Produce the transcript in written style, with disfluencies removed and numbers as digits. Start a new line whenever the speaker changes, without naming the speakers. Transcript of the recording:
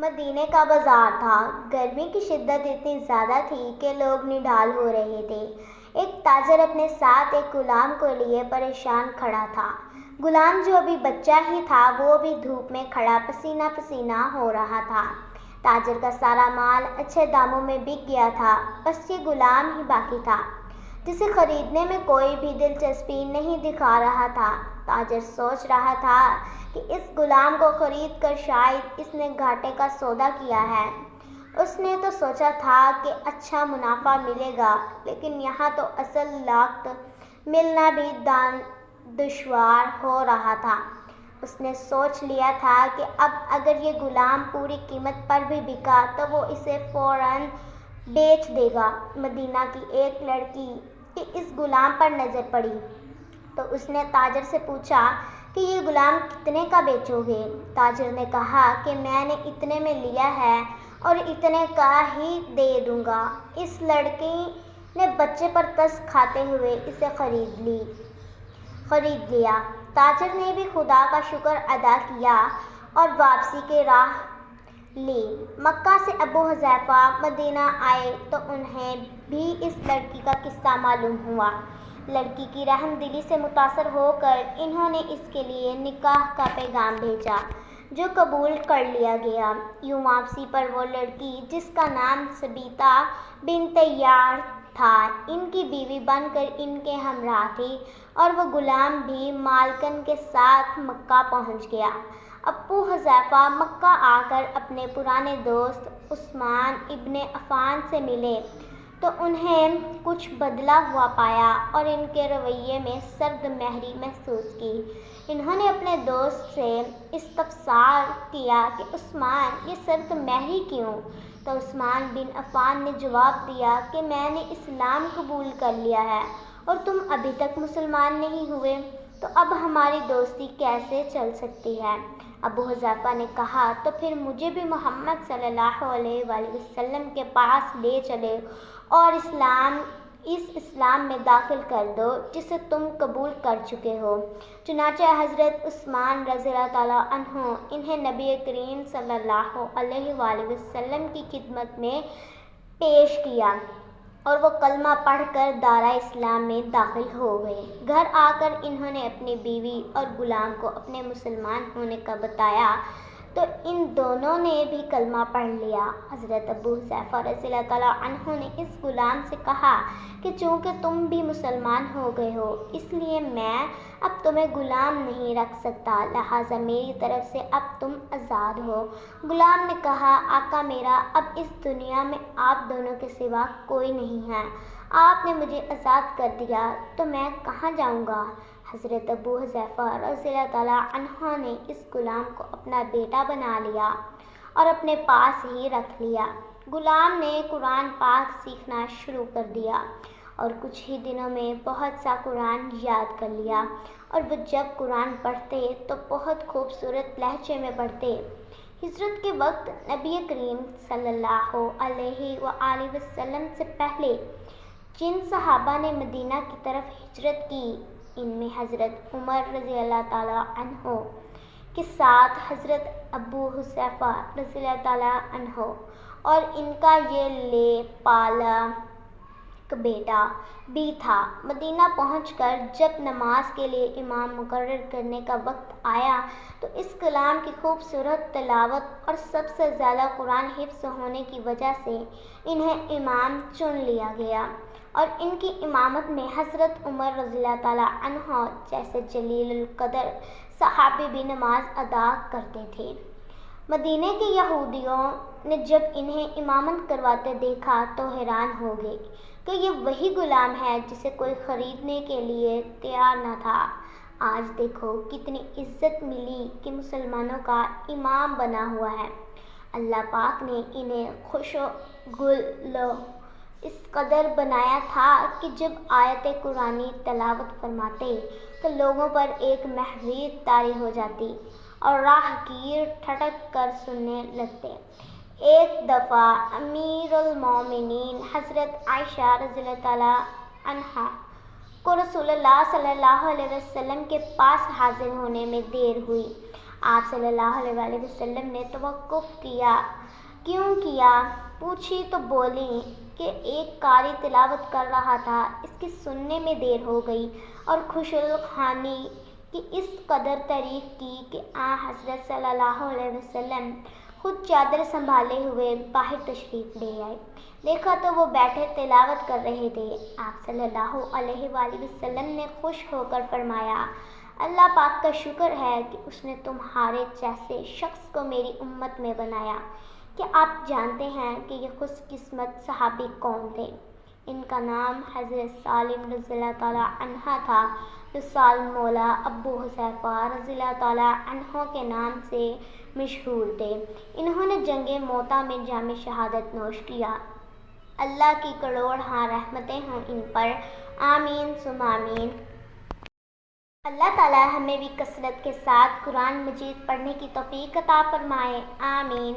مدینے کا بازار تھا۔ گرمی کی شدت اتنی زیادہ تھی کہ لوگ نڈال ہو رہے تھے۔ ایک تاجر اپنے ساتھ ایک غلام کو لیے پریشان کھڑا تھا۔ غلام جو ابھی بچہ ہی تھا وہ بھی دھوپ میں کھڑا پسینہ پسینہ ہو رہا تھا۔ تاجر کا سارا مال اچھے داموں میں بک گیا تھا، بس یہ غلام ہی باقی تھا جسے خریدنے میں کوئی بھی دلچسپی نہیں دکھا رہا تھا۔ تاجر سوچ رہا تھا کہ اس غلام کو خرید کر شاید اس نے گھاٹے کا سودا کیا ہے۔ اس نے تو سوچا تھا کہ اچھا منافع ملے گا، لیکن یہاں تو اصل لاگت ملنا بھی دشوار ہو رہا تھا۔ اس نے سوچ لیا تھا کہ اب اگر یہ غلام پوری قیمت پر بھی بکا تو وہ اسے فوراً بیچ دے گا۔ مدینہ کی ایک لڑکی کی اس غلام پر نظر پڑی تو اس نے تاجر سے پوچھا کہ یہ غلام کتنے کا بیچو گے؟ تاجر نے کہا کہ میں نے اتنے میں لیا ہے اور اتنے کا ہی دے دوں گا۔ اس لڑکی نے بچے پر ترس کھاتے ہوئے اسے خرید لیا۔ تاجر نے بھی خدا کا شکر ادا کیا اور واپسی کی راہ لی۔ مکہ سے ابو حذیفہ مدینہ آئے تو انہیں بھی اس لڑکی کا قصہ معلوم ہوا۔ لڑکی کی رحم دلی سے متاثر ہو کر انہوں نے اس کے لیے نکاح کا پیغام بھیجا جو قبول کر لیا گیا۔ یوں واپسی پر وہ لڑکی جس کا نام ثبیتہ بنت یار تھا ان کی بیوی بن کر ان کے ہمراہ تھی اور وہ غلام بھی مالکن کے ساتھ مکہ پہنچ گیا۔ ابو حذیفہ مکہ آ کر اپنے پرانے دوست عثمان ابن عفان سے ملے تو انہیں کچھ بدلا ہوا پایا اور ان کے رویے میں سرد مہری محسوس کی۔ انہوں نے اپنے دوست سے استفسار کیا کہ عثمان یہ سرد مہری کیوں؟ تو عثمان بن عفان نے جواب دیا کہ میں نے اسلام قبول کر لیا ہے اور تم ابھی تک مسلمان نہیں ہوئے، تو اب ہماری دوستی کیسے چل سکتی ہے؟ ابو حذیفہ نے کہا تو پھر مجھے بھی محمد صلی اللہ علیہ وآلہ وسلم کے پاس لے چلے اور اس اسلام میں داخل کر دو جسے تم قبول کر چکے ہو۔ چنانچہ حضرت عثمان رضی اللہ تعالیٰ عنہ انہیں نبی کریم صلی اللہ علیہ وآلہ وسلم کی خدمت میں پیش کیا اور وہ کلمہ پڑھ کر دائرہ اسلام میں داخل ہو گئے۔ گھر آ کر انہوں نے اپنی بیوی اور غلام کو اپنے مسلمان ہونے کا بتایا تو ان دونوں نے بھی کلمہ پڑھ لیا۔ حضرت ابو حذیفہ رضی اللہ تعالیٰ عنہ نے اس غلام سے کہا کہ چونکہ تم بھی مسلمان ہو گئے ہو اس لیے میں اب تمہیں غلام نہیں رکھ سکتا، لہٰذا میری طرف سے اب تم آزاد ہو۔ غلام نے کہا آقا میرا اب اس دنیا میں آپ دونوں کے سوا کوئی نہیں ہے، آپ نے مجھے آزاد کر دیا تو میں کہاں جاؤں گا؟ حضرت ابو حذیفہ رضی اللہ تعالیٰ عنہ نے اس غلام کو اپنا بیٹا بنا لیا اور اپنے پاس ہی رکھ لیا۔ غلام نے قرآن پاک سیکھنا شروع کر دیا اور کچھ ہی دنوں میں بہت سا قرآن یاد کر لیا، اور وہ جب قرآن پڑھتے تو بہت خوبصورت لہجے میں پڑھتے۔ ہجرت کے وقت نبی کریم صلی اللہ علیہ وآلہ وسلم سے پہلے جن صحابہ نے مدینہ کی طرف ہجرت کی ان میں حضرت عمر رضی اللہ تعالیٰ عنہ کے ساتھ حضرت ابو حذیفہ رضی اللہ تعالیٰ عنہ اور ان کا یہ پالک بیٹا بھی تھا۔ مدینہ پہنچ کر جب نماز کے لیے امام مقرر کرنے کا وقت آیا تو اس کلام کی خوبصورت تلاوت اور سب سے زیادہ قرآن حفظ ہونے کی وجہ سے انہیں امام چن لیا گیا، اور ان کی امامت میں حضرت عمر رضی اللہ تعالیٰ عنہ جیسے جلیل القدر صحابی بھی نماز ادا کرتے تھے۔ مدینے کے یہودیوں نے جب انہیں امامت کرواتے دیکھا تو حیران ہو گئے کہ یہ وہی غلام ہے جسے کوئی خریدنے کے لیے تیار نہ تھا۔ آج دیکھو کتنی عزت ملی کہ مسلمانوں کا امام بنا ہوا ہے۔ اللہ پاک نے انہیں خوشگل اس قدر بنایا تھا کہ جب آیت قرآنی تلاوت فرماتے تو لوگوں پر ایک محریر طاری ہو جاتی اور راہگیر ٹھٹک کر سننے لگتے۔ ایک دفعہ امیر المومنین حضرت عائشہ رضی اللہ تعالیٰ عنہا کو رسول اللہ صلی اللہ علیہ وسلم کے پاس حاضر ہونے میں دیر ہوئی۔ آپ صلی اللہ علیہ وآلہ وسلم نے توقف کیا۔ کیوں کیا؟ پوچھی تو بولیں کہ ایک قاری تلاوت کر رہا تھا، اس کے سننے میں دیر ہو گئی اور خشلخانی کی اس قدر تعریف کی کہ حضرت صلی اللہ علیہ وسلم خود چادر سنبھالے ہوئے باہر تشریف لے آئے۔ دیکھا تو وہ بیٹھے تلاوت کر رہے تھے۔ آپ صلی اللہ علیہ وآلہ وسلم نے خوش ہو کر فرمایا، اللہ پاک کا شکر ہے کہ اس نے تمہارے جیسے شخص کو میری امت میں بنایا۔ کیا آپ جانتے ہیں کہ یہ خوش قسمت صحابی کون تھے؟ ان کا نام حضرت سالم رضی اللہ تعالیٰ عنہ تھا، جو سالم مولا ابو حذیفہ رضی اللہ تعالیٰ عنہ کے نام سے مشہور تھے۔ انہوں نے جنگ موتا میں جام شہادت نوش کیا۔ اللہ کی کروڑ رحمتیں ہوں ان پر، آمین ثم آمین۔ اللہ تعالیٰ ہمیں بھی کثرت کے ساتھ قرآن مجید پڑھنے کی توفیق عطا فرمائے، آمین۔